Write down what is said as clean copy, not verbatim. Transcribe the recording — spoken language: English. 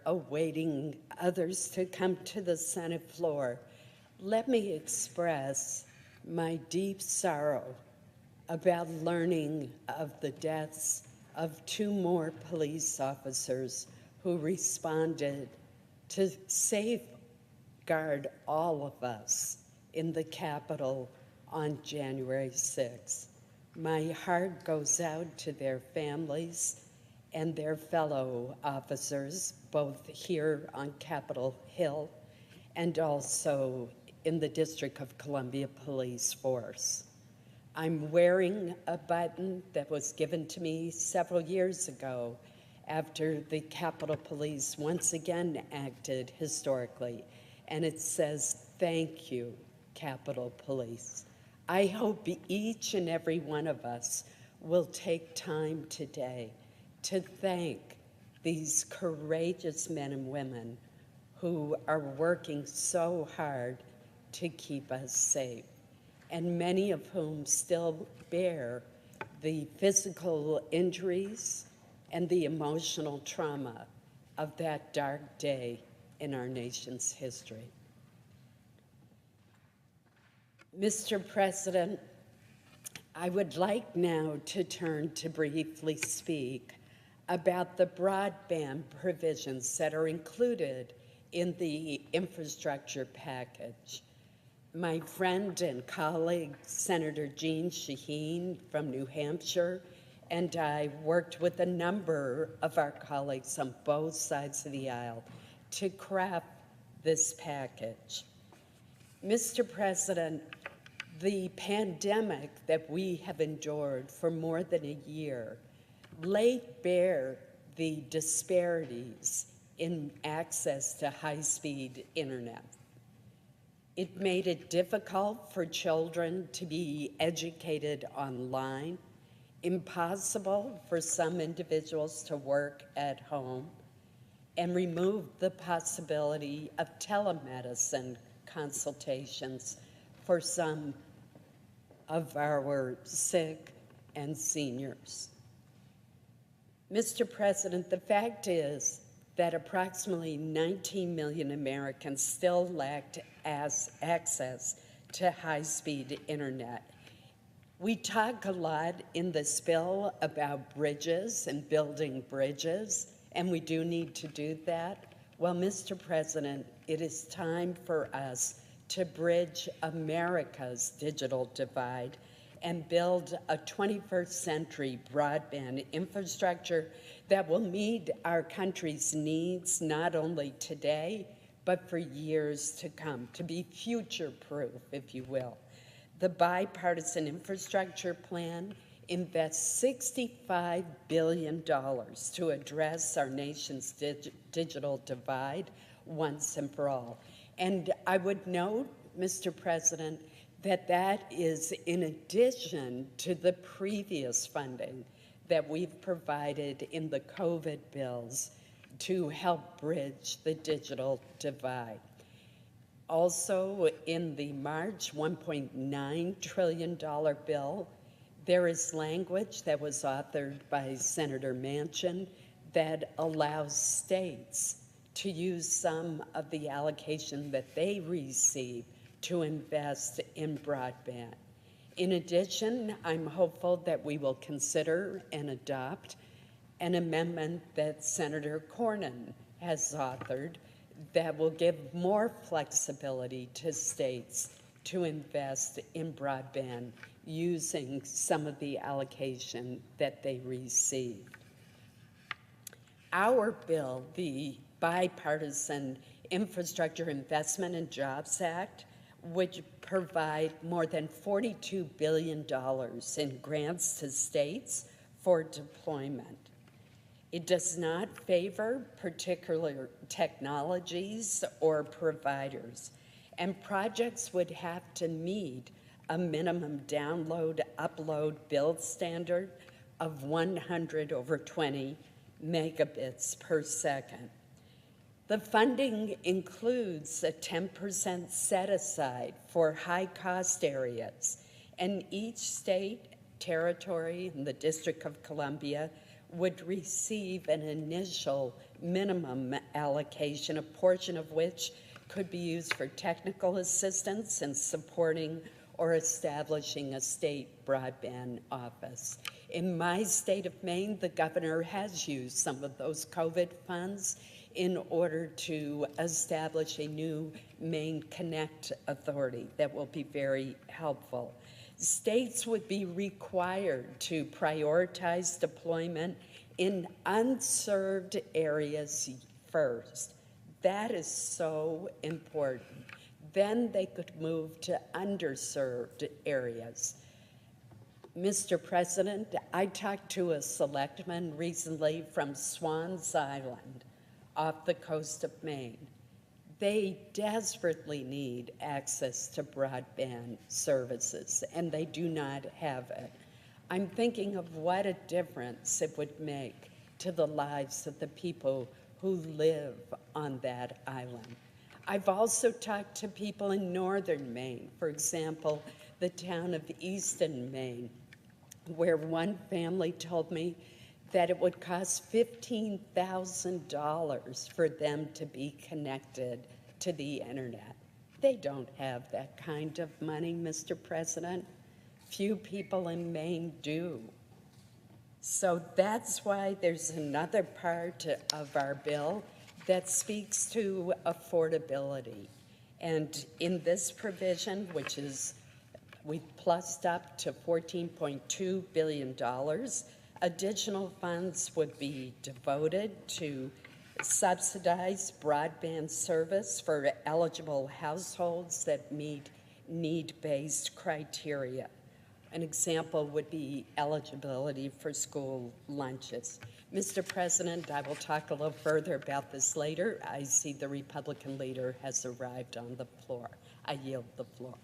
awaiting others to come to the Senate floor, let me express my deep sorrow about learning of the deaths of 2 more police officers who responded to safeguard all of us in the Capitol on January 6th. My heart goes out to their families and their fellow officers, both here on Capitol Hill and also in the District of Columbia Police Force. I'm wearing a button that was given to me several years ago after the Capitol Police once again acted historically, and it says, "Thank you, Capitol Police." I hope each and every one of us will take time today to thank these courageous men and women who are working so hard to keep us safe, and many of whom still bear the physical injuries and the emotional trauma of that dark day in our nation's history. Mr. President, I would like now to turn to briefly speak about the broadband provisions that are included in the infrastructure package. My friend and colleague, Senator Jeanne Shaheen from New Hampshire, and I worked with a number of our colleagues on both sides of the aisle to craft this package. Mr. President, the pandemic that we have endured for more than a year laid bare the disparities in access to high-speed internet. It made it difficult for children to be educated online, impossible for some individuals to work at home, and removed the possibility of telemedicine consultations for some of our sick and seniors. Mr. President, the fact is that approximately 19 million Americans still lacked access to high-speed internet. We talk a lot in this bill about bridges and building bridges, and we do need to do that. Well, Mr. President, it is time for us to bridge America's digital divide and build a 21st century broadband infrastructure that will meet our country's needs not only today, but for years to come, to be future-proof, if you will. The Bipartisan Infrastructure Plan invests $65 billion to address our nation's digital divide once and for all. And I would note, Mr. President, that that is in addition to the previous funding that we've provided in the COVID bills to help bridge the digital divide. Also, in the March $1.9 trillion bill, there is language that was authored by Senator Manchin that allows states to use some of the allocation that they receive to invest in broadband. In addition, I'm hopeful that we will consider and adopt an amendment that Senator Cornyn has authored that will give more flexibility to states to invest in broadband using some of the allocation that they receive. Our bill, the Bipartisan Infrastructure Investment and Jobs Act, would provide more than $42 billion in grants to states for deployment. It does not favor particular technologies or providers, and projects would have to meet a minimum download-upload build standard of 100/20 megabits per second. The funding includes a 10% set-aside for high-cost areas, and each state, territory, and the District of Columbia would receive an initial minimum allocation, a portion of which could be used for technical assistance in supporting or establishing a state broadband office. In my state of Maine, the governor has used some of those COVID funds in order to establish a new Maine Connect authority that will be very helpful. States would be required to prioritize deployment in unserved areas first. That is so important. Then they could move to underserved areas. Mr. President, I talked to a selectman recently from Swans Island off the coast of Maine. They desperately need access to broadband services, and they do not have it. I'm thinking of what a difference it would make to the lives of the people who live on that island. I've also talked to people in northern Maine, for example, the town of Easton, Maine, where one family told me that it would cost $15,000 for them to be connected to the internet. They don't have that kind of money, Mr. President. Few people in Maine do. So that's why there's another part of our bill that speaks to affordability. And in this provision, which is, we've plussed up to $14.2 billion, additional funds would be devoted to subsidize broadband service for eligible households that meet need-based criteria. An example would be eligibility for school lunches. Mr. President, I will talk a little further about this later. I see the Republican leader has arrived on the floor. I yield the floor.